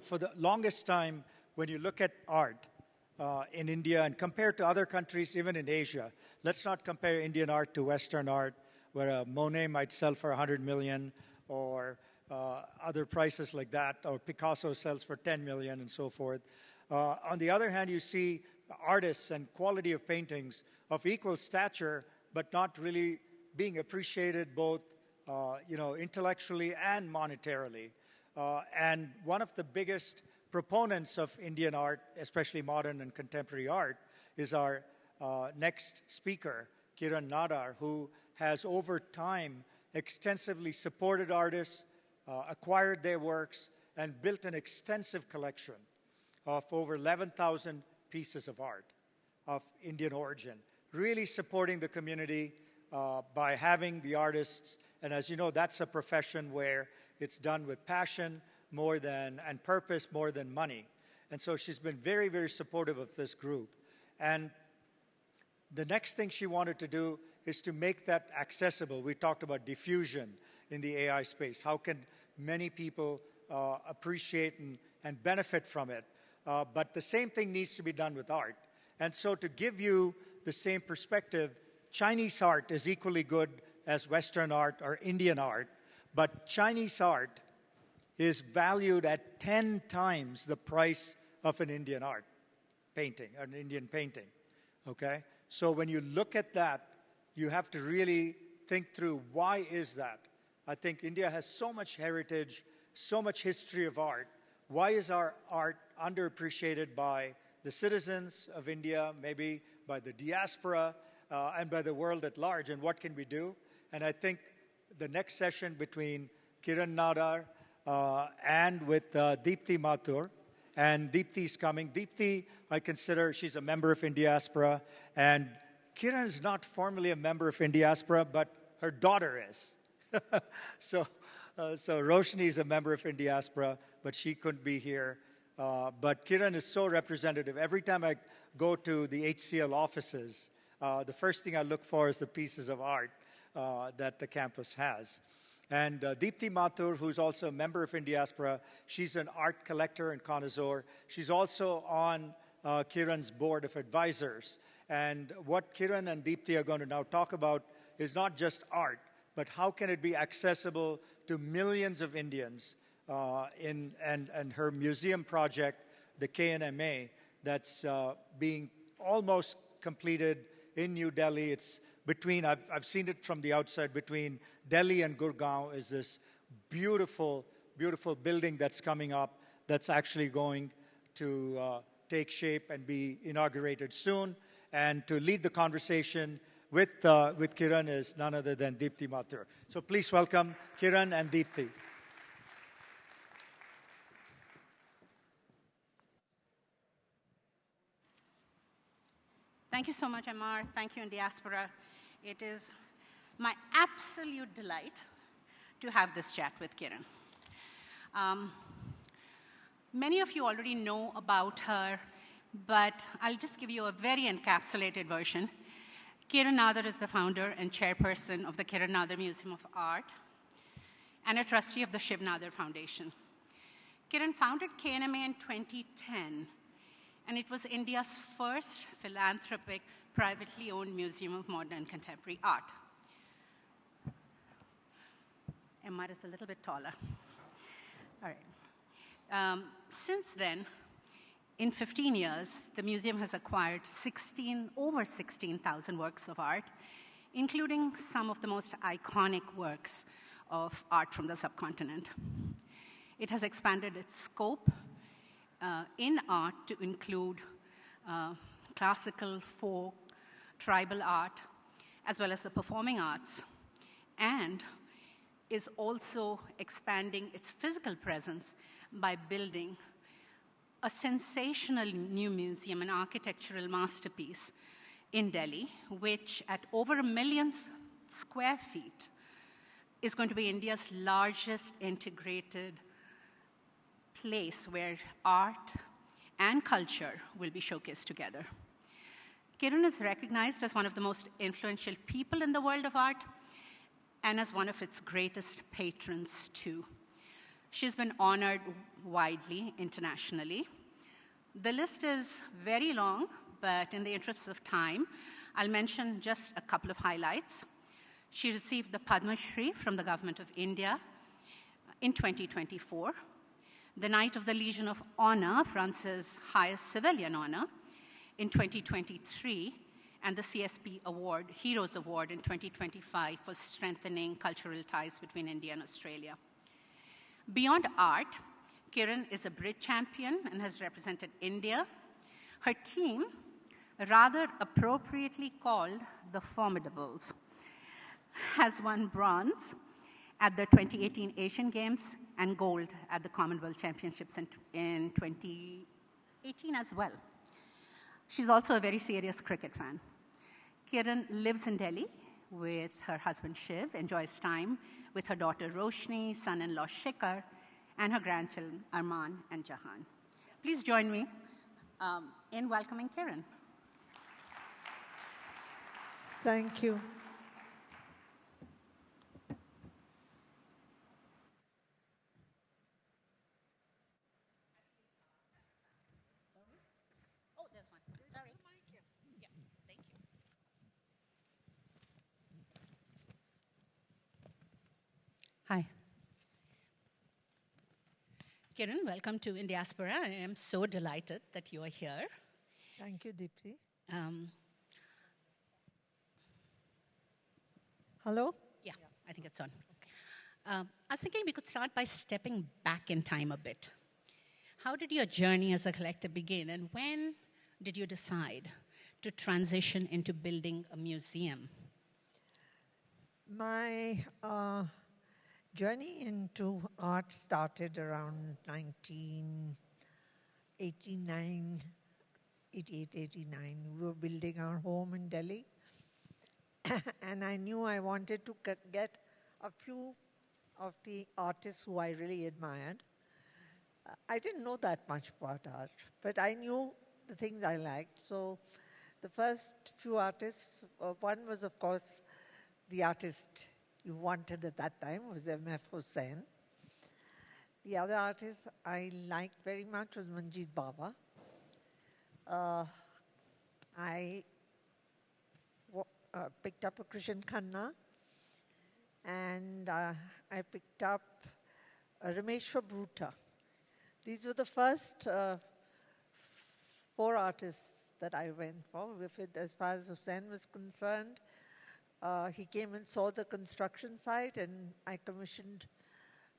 for the longest time, when you look at art in India and compare to other countries, even in Asia, let's not compare Indian art to Western art, where a Monet might sell for 100 million, or other prices like that, or Picasso sells for 10 million and so forth. On the other hand, you see artists and quality of paintings of equal stature, but not really being appreciated both intellectually and monetarily. And one of the biggest proponents of Indian art, especially modern and contemporary art, is our next speaker, Kiran Nadar, who has over time extensively supported artists, acquired their works, and built an extensive collection of over 11,000 pieces of art of Indian origin, really supporting the community by having the artists. And as you know, that's a profession where it's done with passion and purpose more than money. And so she's been very, very supportive of this group. And the next thing she wanted to do is to make that accessible. We talked about diffusion in the AI space. How can many people appreciate and benefit from it? But the same thing needs to be done with art. And so to give you the same perspective, Chinese art is equally good as Western art or Indian art, but Chinese art is valued at 10 times the price of an Indian art painting, an Indian painting, okay? So when you look at that, you have to really think through, why is that? I think India has so much heritage, so much history of art. Why is our art underappreciated by the citizens of India, maybe by the diaspora, and by the world at large, and what can we do? And I think the next session between Kiran Nadar and with Deepthi Mathur, and Deepthi's coming. Deepthi, I consider, she's a member of Indiaspora, and Kiran is not formally a member of Indiaspora, but her daughter is. So Roshni is a member of Indiaspora, but she couldn't be here. But Kiran is so representative. Every time I go to the HCL offices, the first thing I look for is the pieces of art that the campus has. And Deepthi Mathur, who's also a member of Indiaspora, she's an art collector and connoisseur. She's also on Kiran's board of advisors. And what Kiran and Deepthi are going to now talk about is not just art, but how can it be accessible to millions of Indians and her museum project, the KNMA, that's being almost completed in New Delhi. It's between, I've seen it from the outside, between Delhi and Gurgaon is this beautiful, beautiful building that's coming up that's actually going to take shape and be inaugurated soon. And to lead the conversation with Kiran is none other than Deepthi Mathur. So please welcome Kiran and Deepthi. Thank you so much, Amar. Thank you, Indiaspora. It is my absolute delight to have this chat with Kiran. Many of you already know about her, but I'll just give you a very encapsulated version. Kiran Nadar is the founder and chairperson of the Kiran Nadar Museum of Art and a trustee of the Shiv Nadar Foundation. Kiran founded KNMA in 2010, and it was India's first philanthropic, privately owned museum of modern and contemporary art. Emma is a little bit taller. All right. Since then, in 15 years, the museum has acquired over 16,000 works of art, including some of the most iconic works of art from the subcontinent. It has expanded its scope in art to include classical, folk, tribal art, as well as the performing arts, and is also expanding its physical presence by building a sensational new museum, an architectural masterpiece in Delhi, which at over 1 million square feet is going to be India's largest integrated place where art and culture will be showcased together. Kiran is recognized as one of the most influential people in the world of art and as one of its greatest patrons, too. She's been honored widely internationally. The list is very long, but in the interest of time, I'll mention just a couple of highlights. She received the Padma Shri from the Government of India in 2024, the Knight of the Legion of Honor, France's highest civilian honor, in 2023, and the CSP Award, Heroes Award in 2025 for strengthening cultural ties between India and Australia. Beyond art, Kiran is a Brit champion and has represented India. Her team, rather appropriately called the Formidables, has won bronze at the 2018 Asian Games and gold at the Commonwealth Championships in 2018 as well. She's also a very serious cricket fan. Kiran lives in Delhi with her husband Shiv, enjoys time with her daughter Roshni, son-in-law Shikhar, and her grandchildren Arman and Jahan. Please join me in welcoming Kiran. Thank you. Oh, there's one. Sorry. Yeah, thank you. Hi. Kiran, welcome to Indiaspora. I am so delighted that you are here. Thank you, Deepthi. Hello? Yeah, I think it's on. I was thinking we could start by stepping back in time a bit. How did your journey as a collector begin, and when did you decide to transition into building a museum? My journey into art started around 1989, 88, 89. We were building our home in Delhi. And I knew I wanted to get a few of the artists who I really admired. I didn't know that much about art, but I knew the things I liked. So the first few artists, one was, of course, the artist you wanted at that time, was M.F. Hussain. The other artist I liked very much was Manjeet Baba. I picked up a Krishan Khanna, and I picked up Rameshwar Bruta. These were the first 4 artists that I went for. As far as Hussain was concerned, he came and saw the construction site, and I commissioned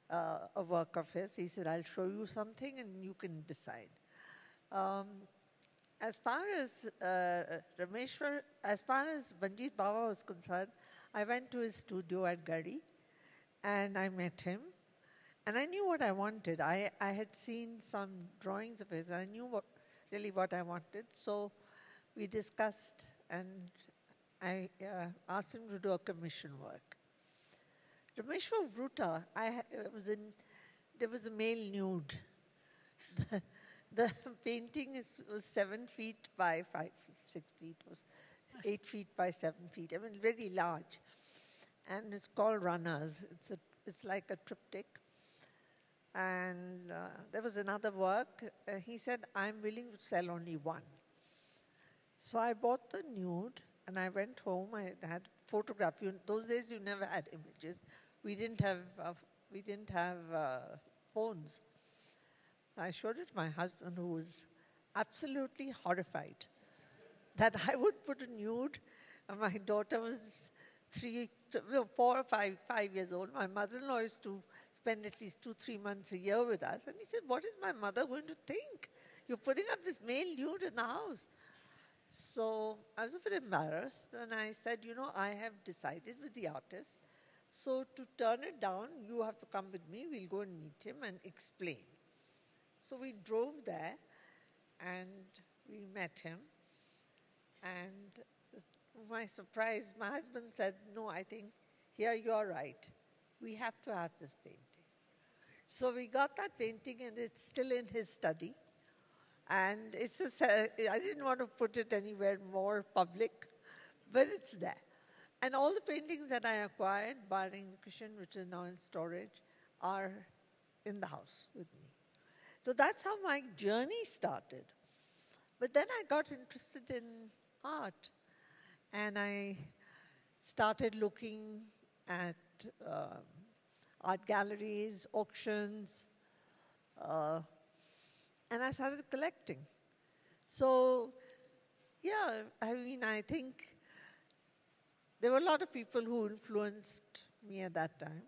a work of his. He said, I'll show you something and you can decide. As far as Manjeet Baba was concerned, I went to his studio at Garhi, and I met him. And I knew what I wanted. I had seen some drawings of his, and I knew really what I wanted. So we discussed, and I asked him to do a commission work. Rameshwar Bruta, there was a male nude. The painting was 7 feet by 5 feet, 6 feet, was 8 feet by 7 feet. I mean, really large. And it's called Runners. It's like a triptych. And there was another work. He said, I'm willing to sell only one. So I bought the nude, and I went home. I had photograph. Those days, you never had images. We didn't have phones. I showed it to my husband, who was absolutely horrified that I would put a nude. And my daughter was 4 or 5 years old. My mother-in-law used to spend at least 2-3 months a year with us. And he said, what is my mother going to think? You're putting up this male nude in the house. So I was a bit embarrassed. And I said, I have decided with the artist. So to turn it down, you have to come with me. We'll go and meet him and explain. So we drove there, and we met him. And to my surprise, my husband said, no, I think here you're right. We have to have this painting. So we got that painting, and it's still in his study. And it's just, I didn't want to put it anywhere more public, but it's there. And all the paintings that I acquired, barring Krishan, which is now in storage, are in the house with me. So that's how my journey started. But then I got interested in art, and I started looking at art galleries, auctions, and I started collecting. So, yeah, I mean, I think there were a lot of people who influenced me at that time.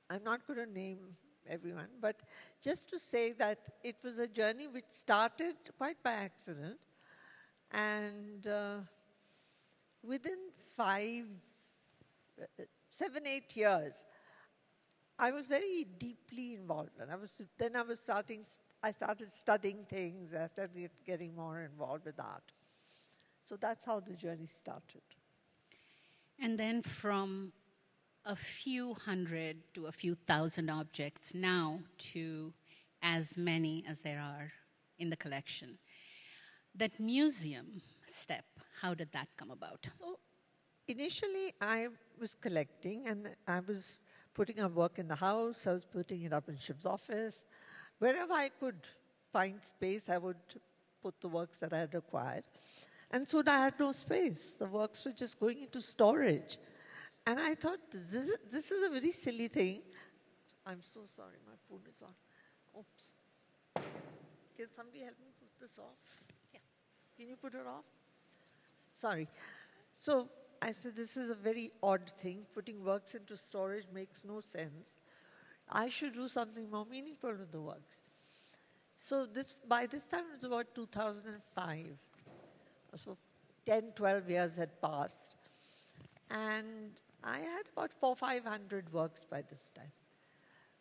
I'm not going to name everyone, but just to say that it was a journey which started quite by accident, and within 7, 8 years, I was very deeply involved. And I started studying things, I started getting more involved with art. So that's how the journey started. And then from a few hundred to a few thousand objects now to as many as there are in the collection. That museum step, how did that come about? So initially I was collecting, and I was putting up work in the house, I was putting it up in Shiv's office. Wherever I could find space, I would put the works that I had acquired. And soon I had no space. The works were just going into storage. And I thought, this is a very silly thing. I'm so sorry, my phone is on. Oops. Can somebody help me put this off? Yeah. Can you put it off? Sorry. So I said, this is a very odd thing. Putting works into storage makes no sense. I should do something more meaningful with the works. So by this time, it was about 2005. So 10, 12 years had passed. And I had about 400, 500 works by this time.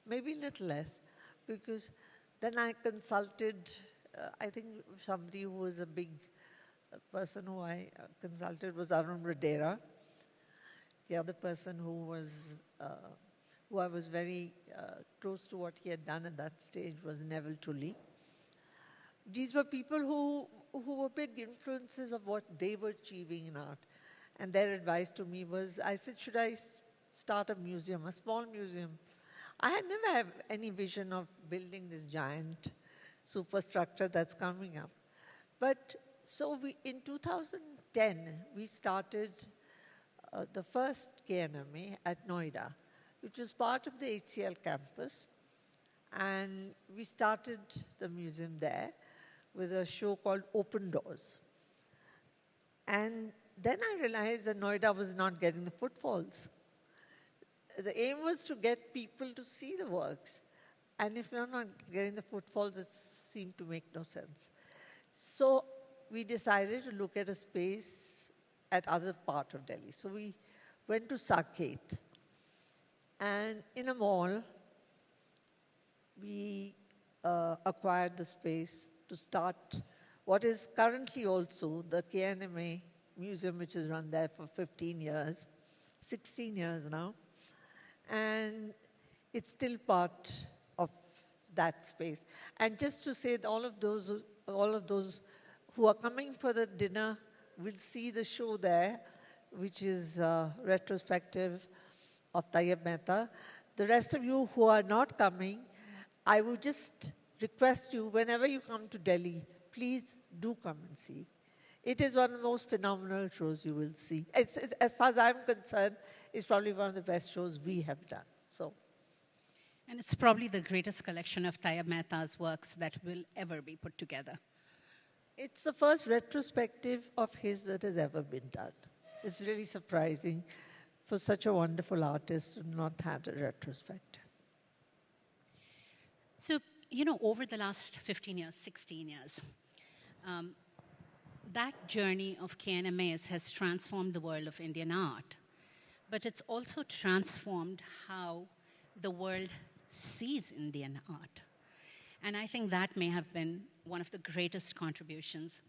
Maybe a little less, because then I consulted, I think somebody who was a big person who I consulted was Arun Radera. The other person who I was very close to what he had done at that stage was Neville Tully. These were people who were big influences of what they were achieving in art. And their advice to me was, I said, should I start a museum, a small museum? I had never had any vision of building this giant superstructure that's coming up. But so in 2010, we started the first KNMA at Noida, which was part of the HCL campus. And we started the museum there with a show called Open Doors. And then I realized that Noida was not getting the footfalls. The aim was to get people to see the works. And if you're not getting the footfalls, it seemed to make no sense. So we decided to look at a space at other part of Delhi. So we went to Saket. And in a mall, we acquired the space to start what is currently also the KNMA museum, which has run there for 15 years, 16 years now. And it's still part of that space. And just to say that all of those who are coming for the dinner will see the show there, which is retrospective of Tayyab Mehta. The rest of you who are not coming, I would just request you, whenever you come to Delhi, please do come and see. It is one of the most phenomenal shows you will see. As far as I'm concerned, it's probably one of the best shows we have done. And it's probably the greatest collection of Tayyab Mehta's works that will ever be put together. It's the first retrospective of his that has ever been done. It's really surprising for such a wonderful artist to not have a retrospective. So, over the last 15 years, 16 years, that journey of KNMAs has transformed the world of Indian art. But it's also transformed how the world sees Indian art. And I think that may have been one of the greatest contributions.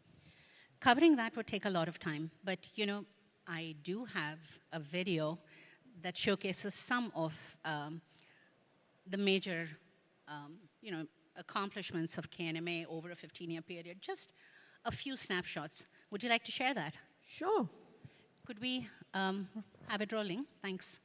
Covering that would take a lot of time, but I do have a video that showcases some of the major accomplishments of KNMA over a 15-year period. Just a few snapshots. Would you like to share that? Sure. Could we have it rolling? Thanks.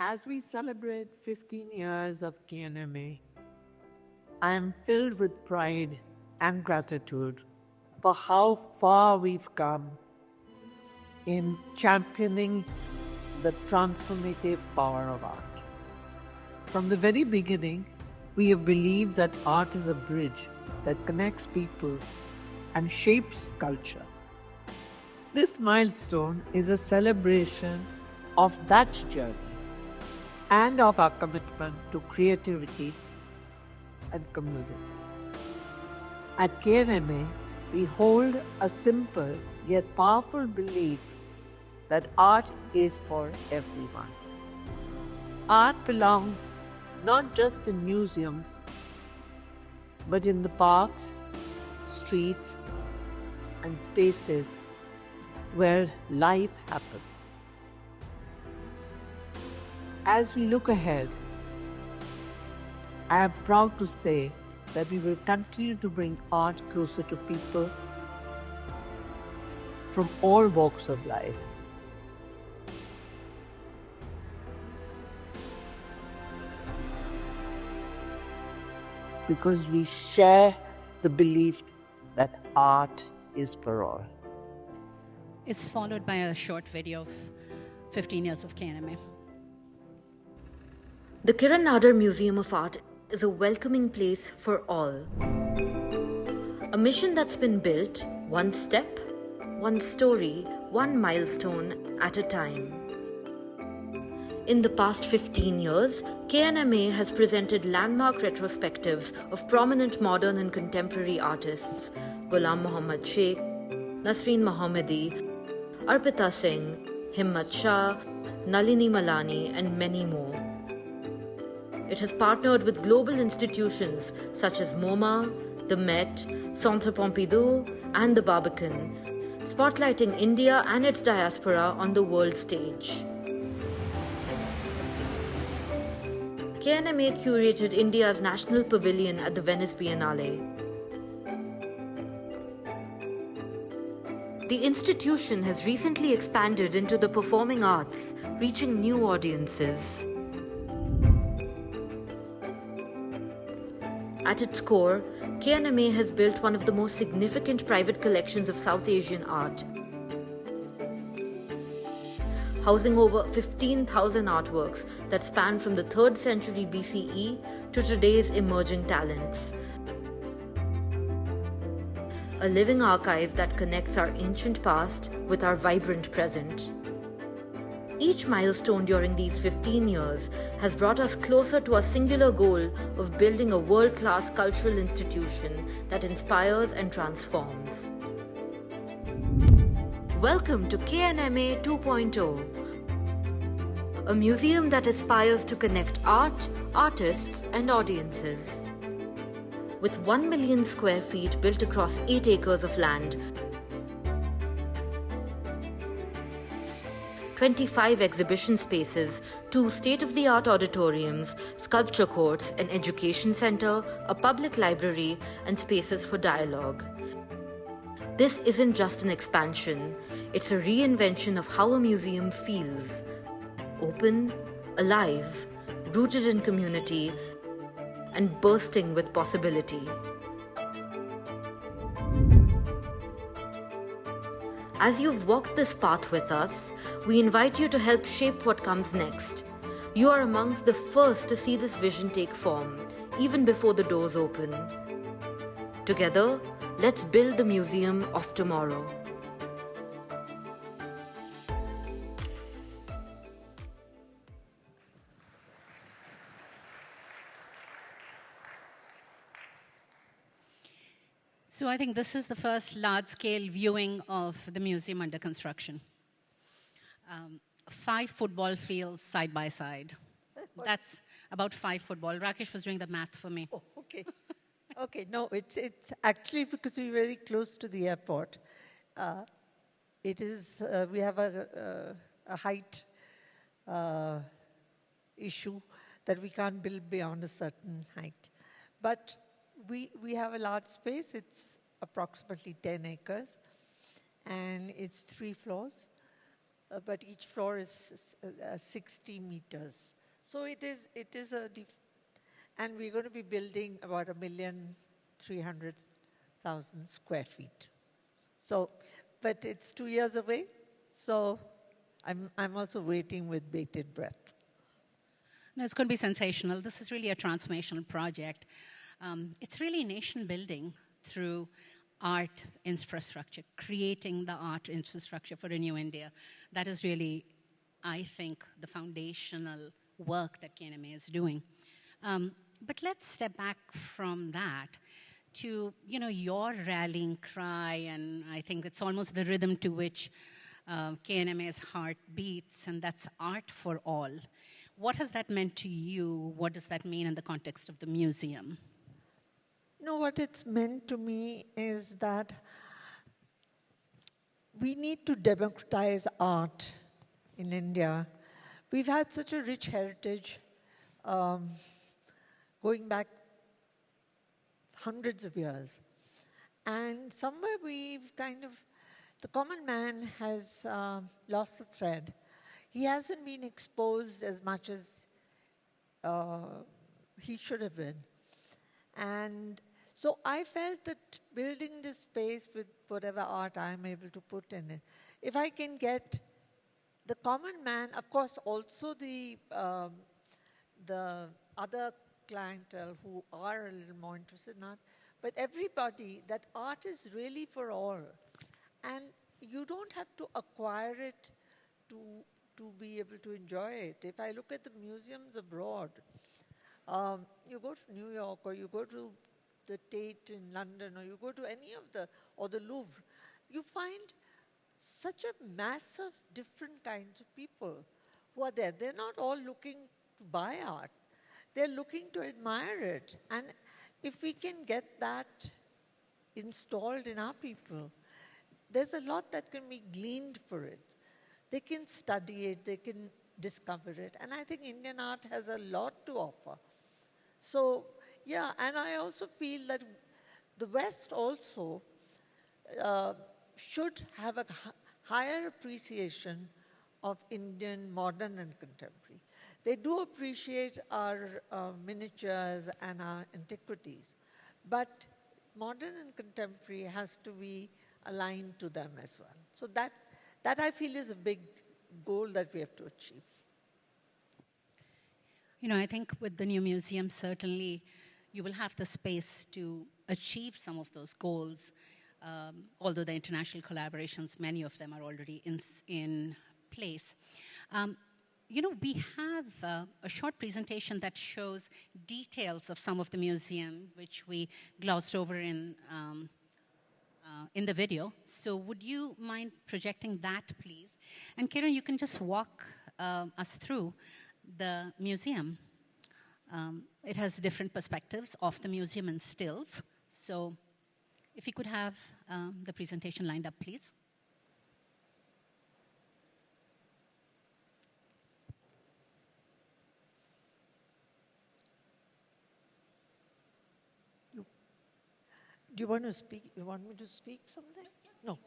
As we celebrate 15 years of KNMA, I am filled with pride and gratitude for how far we've come in championing the transformative power of art. From the very beginning, we have believed that art is a bridge that connects people and shapes culture. This milestone is a celebration of that journey and of our commitment to creativity and community. At KNMA, we hold a simple yet powerful belief that art is for everyone. Art belongs not just in museums, but in the parks, streets, and spaces where life happens. As we look ahead, I am proud to say that we will continue to bring art closer to people from all walks of life. Because we share the belief that art is for all. It's followed by a short video of 15 years of KNMA. The Kiran Nadar Museum of Art is a welcoming place for all. A mission that's been built one step, one story, one milestone at a time. In the past 15 years, KNMA has presented landmark retrospectives of prominent modern and contemporary artists, Ghulam Muhammad Sheikh, Nasreen Mohammadi, Arpita Singh, Himmat Shah, Nalini Malani, and many more. It has partnered with global institutions such as MoMA, the Met, Centre Pompidou, and the Barbican, spotlighting India and its diaspora on the world stage. KNMA curated India's National Pavilion at the Venice Biennale. The institution has recently expanded into the performing arts, reaching new audiences. At its core, KNMA has built one of the most significant private collections of South Asian art, housing over 15,000 artworks that span from the 3rd century BCE to today's emerging talents. A living archive that connects our ancient past with our vibrant present. Each milestone during these 15 years has brought us closer to our singular goal of building a world-class cultural institution that inspires and transforms. Welcome to KNMA 2.0, a museum that aspires to connect art, artists, and audiences. With 1 million square feet built across 8 acres of land, 25 exhibition spaces, 2 state-of-the-art auditoriums, sculpture courts, an education center, a public library, and spaces for dialogue. This isn't just an expansion, it's a reinvention of how a museum feels. Open, alive, rooted in community, and bursting with possibility. As you've walked this path with us, we invite you to help shape what comes next. You are amongst the first to see this vision take form, even before the doors open. Together, let's build the museum of tomorrow. So I think this is the first large-scale viewing of the museum under construction. 5 football fields side by side. That's about 5 football. Rakesh was doing the math for me. Oh, okay. Okay, no, it's actually because we're very close to the airport. It is, we have a height issue that we can't build beyond a certain height. But we have a large space. It's approximately 10 acres, and it's 3 floors. but each floor is 60 meters. So it is and we're going to be building about 1,300,000 square feet. So, but it's 2 years away, so I'm also waiting with bated breath. No, it's going to be sensational. This is really a transformational project. It's really nation building through art infrastructure, creating the art infrastructure for a new India. That is really, I think, the foundational work that KNMA is doing. But let's step back from that to, your rallying cry, and I think it's almost the rhythm to which KNMA's heart beats, and that's art for all. What has that meant to you? What does that mean in the context of the museum? What it's meant to me is that we need to democratize art in India. We've had such a rich heritage going back hundreds of years. And somewhere the common man has lost the thread. He hasn't been exposed as much as he should have been. And so I felt that building this space with whatever art I'm able to put in it, if I can get the common man, of course, also the other clientele who are a little more interested in art, but everybody, that art is really for all. And you don't have to acquire it to be able to enjoy it. If I look at the museums abroad, you go to New York, or you go to the Tate in London, or you go to any of or the Louvre, you find such a mass of different kinds of people who are there. They're not all looking to buy art. They're looking to admire it. And if we can get that installed in our people, there's a lot that can be gleaned for it. They can study it, they can discover it. And I think Indian art has a lot to offer. So, yeah, and I also feel that the West also should have a higher appreciation of Indian modern and contemporary. They do appreciate our miniatures and our antiquities, but modern and contemporary has to be aligned to them as well. So that I feel is a big goal that we have to achieve. I think with the new museum, certainly you will have the space to achieve some of those goals, although the international collaborations, many of them are already in place. We have a short presentation that shows details of some of the museum, which we glossed over in the video. So would you mind projecting that, please? And Kiran, you can just walk us through the museum. It has different perspectives of the museum and stills. So if you could have the presentation lined up, please. Do you want to speak? You want me to speak something? No.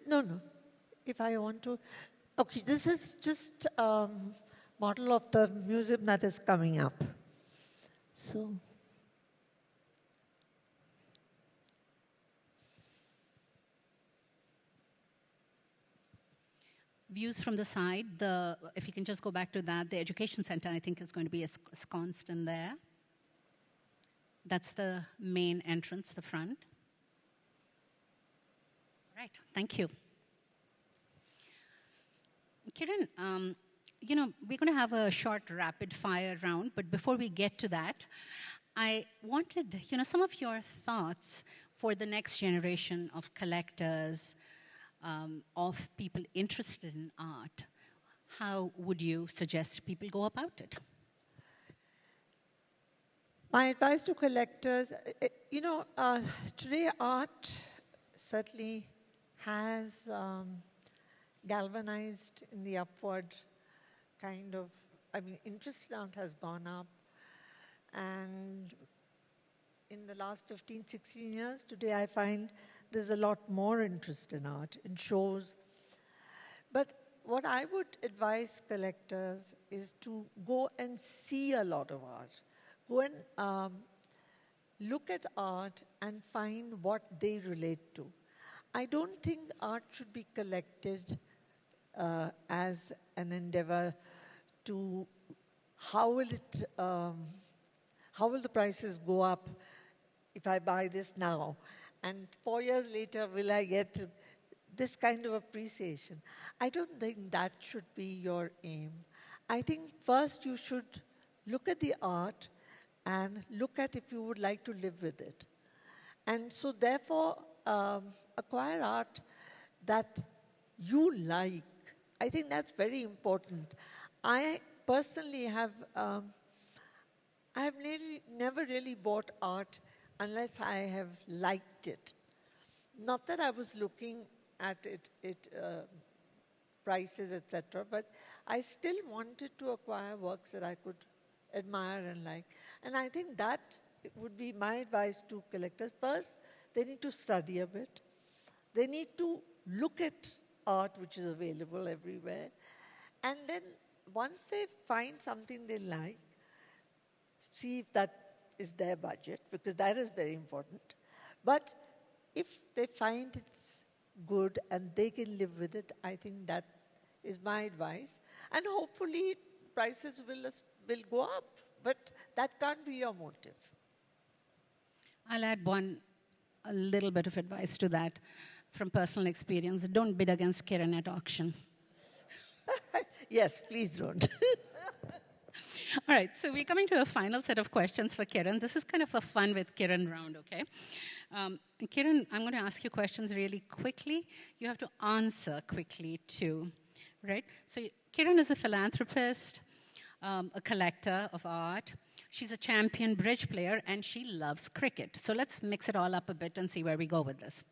No. If I want to. Okay, this is just model of the museum that is coming up. So. Views from the side, if you can just go back to that, the education center, I think, is going to be ensconced in there. That's the main entrance, the front. Right, thank you. Kiran, we're going to have a short rapid fire round, but before we get to that, I wanted, some of your thoughts for the next generation of collectors, of people interested in art. How would you suggest people go about it? My advice to collectors, today art certainly has galvanized in the upward interest in art has gone up. And in the last 15, 16 years, today I find there's a lot more interest in art. It shows But what I would advise collectors is to go and see a lot of art. Go and look at art and find what they relate to. I don't think art should be collected as an endeavor to how will the prices go up if I buy this now? And 4 years later, will I get this kind of appreciation? I don't think that should be your aim. I think first you should look at the art and look at if you would like to live with it. And so therefore, acquire art that you like. I think that's very important. I personally have never really bought art unless I have liked it. Not that I was looking at it prices, etc., but I still wanted to acquire works that I could admire and like. And I think that would be my advice to collectors. First, they need to study a bit. They need to look at art which is available everywhere. And then once they find something they like, see if that is their budget, because that is very important. But if they find it's good and they can live with it, I think that is my advice. And hopefully prices will go up, but that can't be your motive. I'll add a little bit of advice to that from personal experience. Don't bid against Kiran at auction. Yes, please don't. All right, so we're coming to a final set of questions for Kiran. This is kind of a fun with Kiran round, okay? Kiran, I'm going to ask you questions really quickly. You have to answer quickly too, right? So Kiran is a philanthropist, a collector of art. She's a champion bridge player, and she loves cricket. So let's mix it all up a bit and see where we go with this.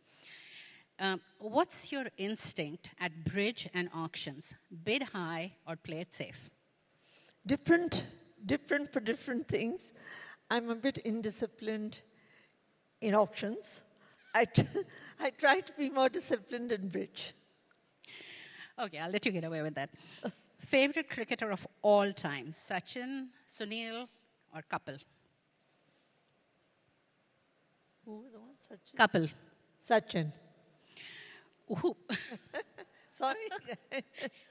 What's your instinct at bridge and auctions? Bid high or play it safe? Different for different things. I'm a bit indisciplined in auctions. I try to be more disciplined in bridge. Okay, I'll let you get away with that. Favorite cricketer of all time? Sachin, Sunil, or Kapil? Who was the one? Sachin? Kapil. Sachin. Ooh. Sorry?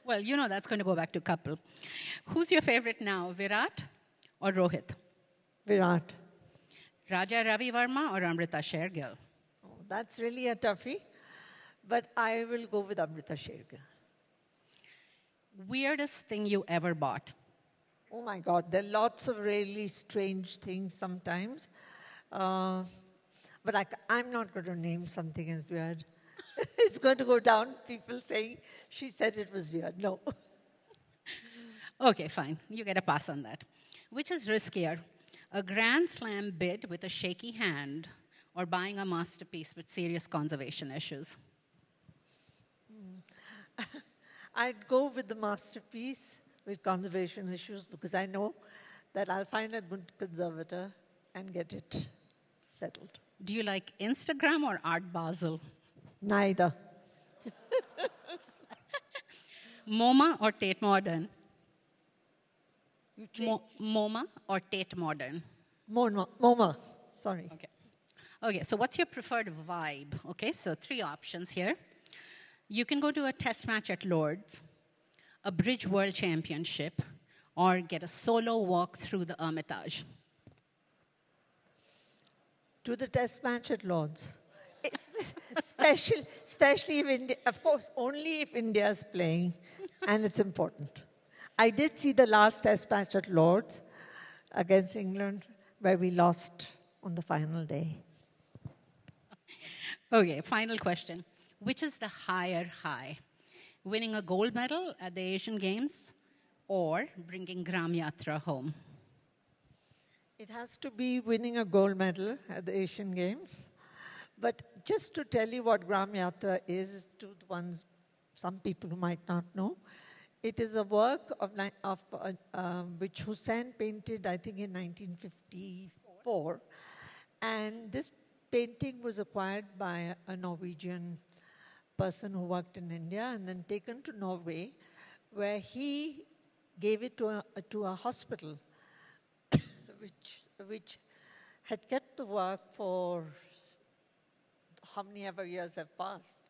Well, you know that's going to go back to Kapil. Who's your favorite now, Virat or Rohit? Virat. Raja Ravi Verma or Amrita Shergill? Oh, that's really a toughie, but I will go with Amrita Shergill. Weirdest thing you ever bought? Oh my God, there are lots of really strange things sometimes. But I'm not going to name something as weird. It's going to go down, people saying, she said it was weird. No. Okay, fine. You get a pass on that. Which is riskier? A Grand Slam bid with a shaky hand or buying a masterpiece with serious conservation issues? I'd go with the masterpiece with conservation issues because I know that I'll find a good conservator and get it settled. Do you like Instagram or Art Basel? Neither. MoMA or Tate Modern? You change. MoMA or Tate Modern? MoMA. Sorry. Okay, so what's your preferred vibe? Okay, so 3 options here. You can go to a test match at Lord's, a Bridge World Championship, or get a solo walk through the Hermitage. To the test match at Lord's. Especially if India, of course, only if India is playing, and it's important. I did see the last test match at Lord's against England, where we lost on the final day. Okay, final question. Which is the higher high? Winning a gold medal at the Asian Games or bringing Gram Yatra home? It has to be winning a gold medal at the Asian Games. But just to tell you what Gram Yatra is to the ones, some people who might not know, it is a work of which Hussain painted, I think, in 1954. And this painting was acquired by a Norwegian person who worked in India and then taken to Norway, where he gave it to a hospital, which had kept the work for how many ever years have passed.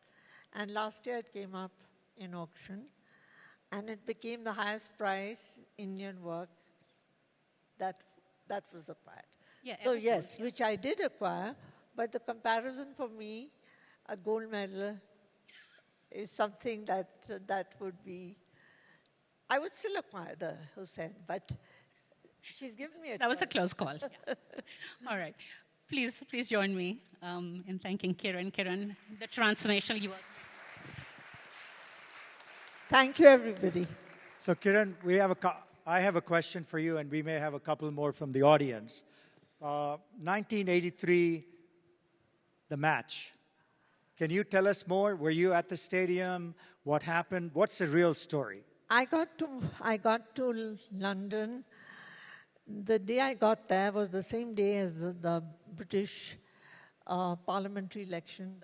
And last year it came up in auction, and it became the highest price Indian work that was acquired. Yeah, So ever yes, since, yeah. which I did acquire, but the comparison for me, a gold medal is something that would be, I would still acquire the Hussein, but she's given me a That was a choice. close call. Yeah. All right. Please join me in thanking Kiran. Kiran, the transformational you are. Thank you, everybody. So, Kiran, I have a question for you, and we may have a couple more from the audience. 1983, the match. Can you tell us more? Were you at the stadium? What happened? What's the real story? I got to London. The day I got there was the same day as the British parliamentary election.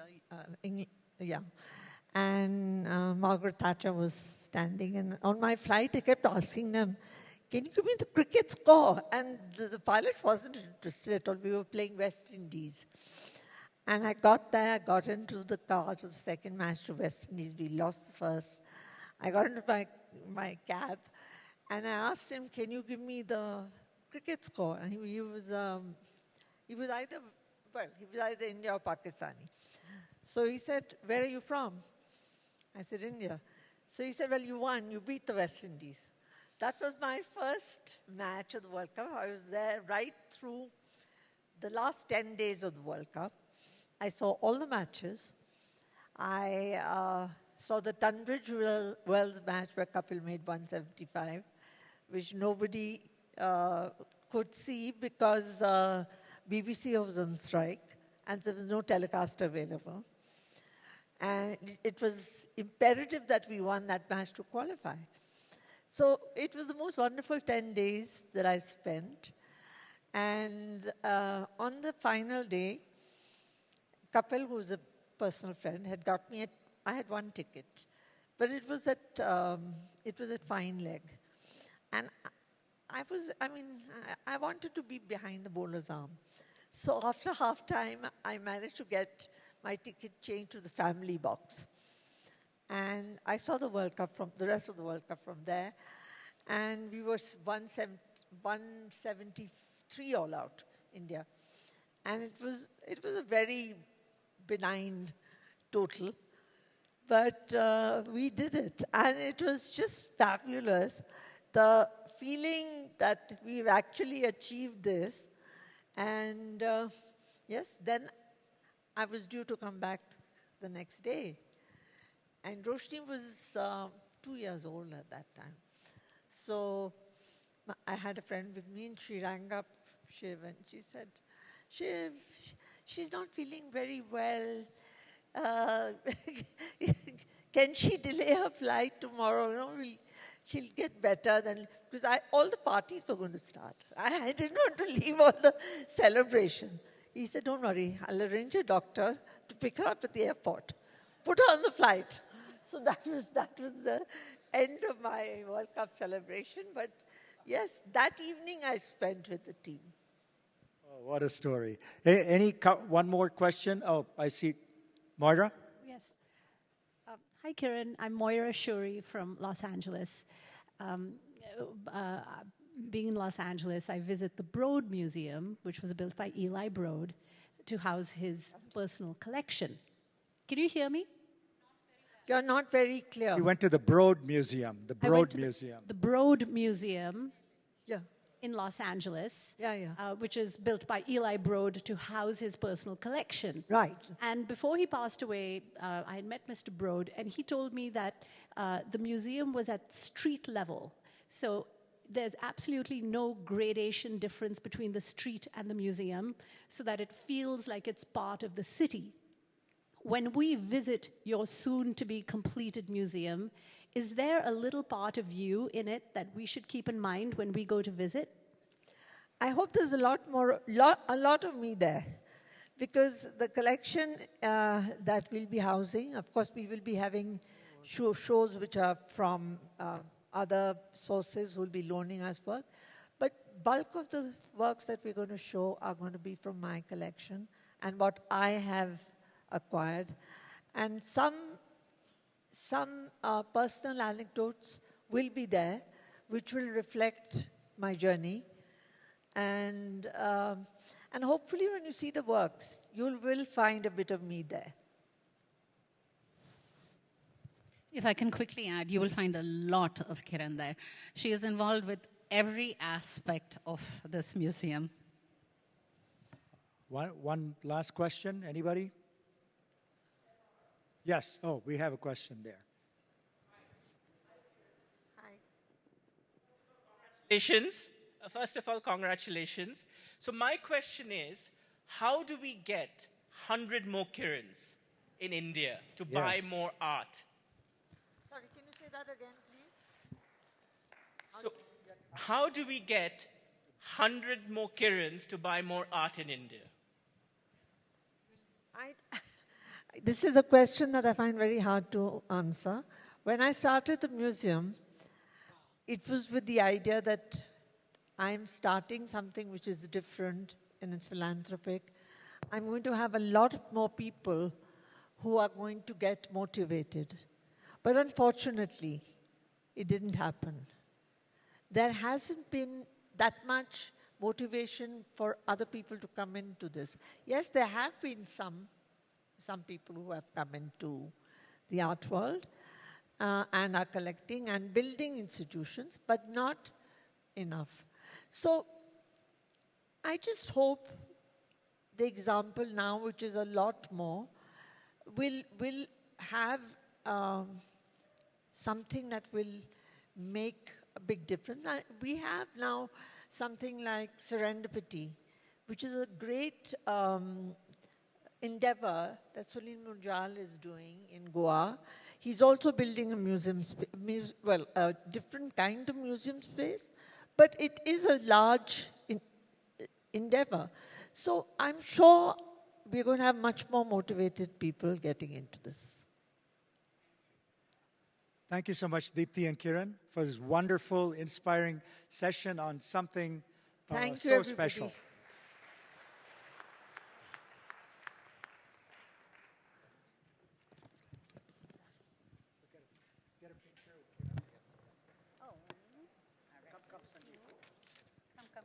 And Margaret Thatcher was standing. And on my flight, I kept asking them, "Can you give me the cricket score?" And the pilot wasn't interested at all. We were playing West Indies. And I got there, I got into the car to the second match to West Indies. We lost the first. I got into my cab, and I asked him, "Can you give me the cricket score?" And he was either India or Pakistani. So he said, "Where are you from?" I said, "India." So he said, "Well, you won. You beat the West Indies." That was my first match of the World Cup. I was there right through the last 10 days of the World Cup. I saw all the matches. I saw the Tunbridge Wells match where Kapil made 175, which nobody could see because BBC was on strike and there was no telecast available. And it was imperative that we won that match to qualify. So it was the most wonderful 10 days that I spent. And on the final day, Kapil, who's a personal friend, had got me I had one ticket, but it was at fine leg. And I wanted to be behind the bowler's arm. So after halftime, I managed to get my ticket changed to the family box. And I saw the rest of the World Cup from there. And we were 173 all out, India. And it was a very benign total. But we did it. And it was just fabulous. The feeling that we've actually achieved this. And yes, then I was due to come back the next day. And Roshni was 2 years old at that time. So I had a friend with me, and she rang up Shiv, and she said, "Shiv, she's not feeling very well. Can she delay her flight tomorrow? She'll get better." Then, because all the parties were going to start. I didn't want to leave all the celebration. He said, "Don't worry, I'll arrange a doctor to pick her up at the airport. Put her on the flight." So that was the end of my World Cup celebration. But yes, that evening I spent with the team. Oh, what a story. One more question? Oh, I see. Moira? Yes. Hi, Kiran. I'm Moira Shuri from Los Angeles. Being in Los Angeles, I visit the Broad Museum, which was built by Eli Broad, to house his personal collection. Can you hear me? You're not very clear. You went to the Broad Museum. The Broad Museum. The Broad Museum. Yeah. In Los Angeles, Yeah. which is built by Eli Broad to house his personal collection. Right. And before he passed away, I had met Mr. Broad, and he told me that the museum was at street level. So there's absolutely no gradation difference between the street and the museum, so that it feels like it's part of the city. When we visit your soon-to-be-completed museum, is there a little part of you in it that we should keep in mind when we go to visit? I hope there's a lot of me there. because the collection that we'll be housing, of course, we will be having shows which are from other sources who will be loaning us work. But bulk of the works that we're going to show are going to be from my collection and what I have acquired. And some personal anecdotes will be there, which will reflect my journey. And hopefully when you see the works, you will find a bit of me there. If I can quickly add, you will find a lot of Kiran there. She is involved with every aspect of this museum. One last question, anybody? Yes, oh, we have a question there. Hi. Congratulations. First of all, congratulations. So my question is, how do we get 100 more Kirans in India to buy more art? Sorry, can you say that again, please? So how do we get 100 more Kirans to buy more art in India? This is a question that I find very hard to answer. When I started the museum, it was with the idea that I'm starting something which is different and it's philanthropic. I'm going to have a lot more people who are going to get motivated. But unfortunately, it didn't happen. There hasn't been that much motivation for other people to come into this. Yes, there have been some people who have come into the art world and are collecting and building institutions, but not enough. So I just hope the example now, which is a lot more, will have something that will make a big difference. We have now something like Serendipity, which is a great endeavor that Sunil Munjal is doing in Goa. He's also building a museum, a different kind of museum space, but it is a large endeavor. So I'm sure we're going to have much more motivated people getting into this. Thank you so much, Deepthi and Kiran, for this wonderful, inspiring session on something so special. Get a picture. Oh. Come, Sanjeev. Come.